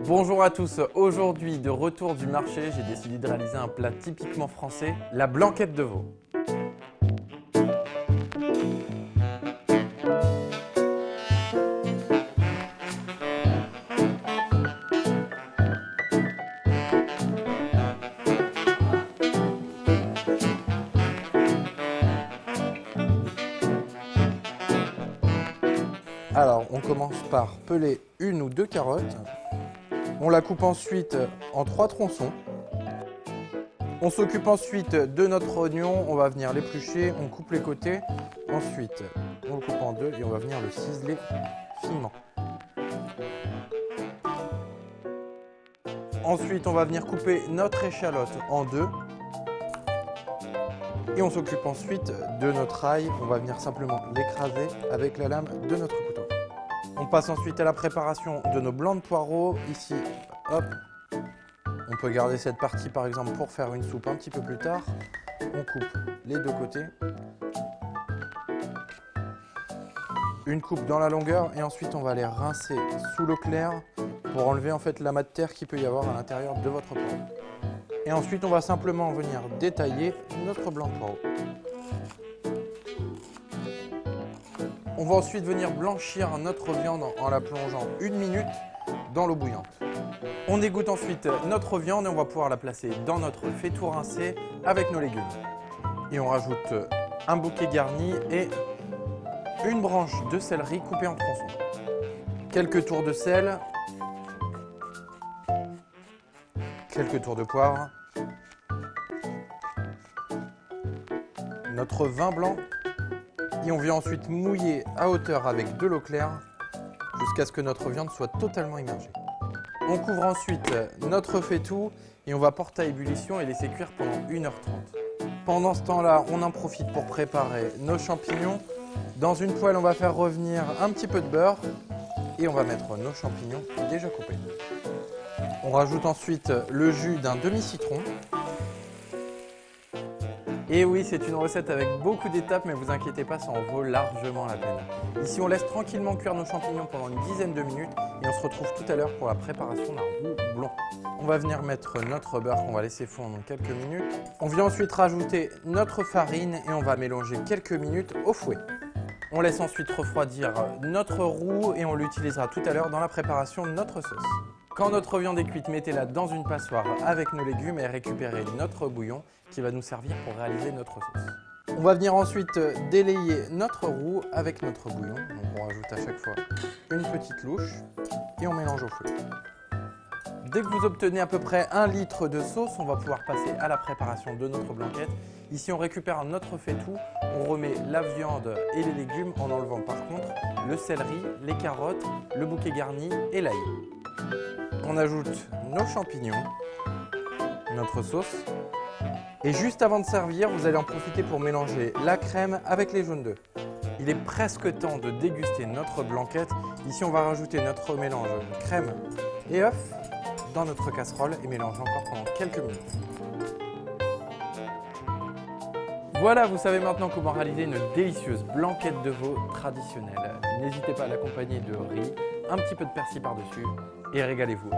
Bonjour à tous, aujourd'hui de retour du marché, j'ai décidé de réaliser un plat typiquement français, la blanquette de veau. Alors on commence par peler une ou deux carottes. On la coupe ensuite en 3 tronçons. On s'occupe ensuite de notre oignon, on va venir l'éplucher, on coupe les côtés. Ensuite, on le coupe en deux et on va venir le ciseler finement. Ensuite, on va venir couper notre échalote en deux. Et on s'occupe ensuite de notre ail, on va venir simplement l'écraser avec la lame de notre couteau. On passe ensuite à la préparation de nos blancs de poireaux. Ici, hop, on peut garder cette partie par exemple pour faire une soupe un petit peu plus tard. On coupe les deux côtés. Une coupe dans la longueur et ensuite on va les rincer sous l'eau claire pour enlever en fait l'amas de terre qu'il peut y avoir à l'intérieur de votre poireau. Et ensuite on va simplement venir détailler notre blanc de poireau. On va ensuite venir blanchir notre viande en la plongeant 1 minute dans l'eau bouillante. On égoutte ensuite notre viande et on va pouvoir la placer dans notre faitout rincé avec nos légumes. Et on rajoute un bouquet garni et une branche de céleri coupée en tronçons. Quelques tours de sel, quelques tours de poivre, notre vin blanc. Et on vient ensuite mouiller à hauteur avec de l'eau claire jusqu'à ce que notre viande soit totalement immergée. On couvre ensuite notre faitout et on va porter à ébullition et laisser cuire pendant 1h30. Pendant ce temps-là, on en profite pour préparer nos champignons. Dans une poêle, on va faire revenir un petit peu de beurre et on va mettre nos champignons déjà coupés. On rajoute ensuite le jus d'un demi-citron. Et oui, c'est une recette avec beaucoup d'étapes, mais vous inquiétez pas, ça en vaut largement la peine. Ici, on laisse tranquillement cuire nos champignons pendant une dizaine de minutes et on se retrouve tout à l'heure pour la préparation d'un roux blond. On va venir mettre notre beurre qu'on va laisser fondre quelques minutes. On vient ensuite rajouter notre farine et on va mélanger quelques minutes au fouet. On laisse ensuite refroidir notre roux et on l'utilisera tout à l'heure dans la préparation de notre sauce. Quand notre viande est cuite, mettez-la dans une passoire avec nos légumes et récupérez notre bouillon qui va nous servir pour réaliser notre sauce. On va venir ensuite délayer notre roux avec notre bouillon. Donc on rajoute à chaque fois une petite louche et on mélange au fouet. Dès que vous obtenez à peu près 1 litre de sauce, on va pouvoir passer à la préparation de notre blanquette. Ici, on récupère notre faitout, on remet la viande et les légumes en enlevant par contre le céleri, les carottes, le bouquet garni et l'ail. On ajoute nos champignons, notre sauce. Et juste avant de servir, vous allez en profiter pour mélanger la crème avec les jaunes d'œufs. Il est presque temps de déguster notre blanquette. Ici, on va rajouter notre mélange crème et œuf dans notre casserole et mélanger encore pendant quelques minutes. Voilà, vous savez maintenant comment réaliser une délicieuse blanquette de veau traditionnelle. N'hésitez pas à l'accompagner de riz, un petit peu de persil par-dessus et régalez-vous.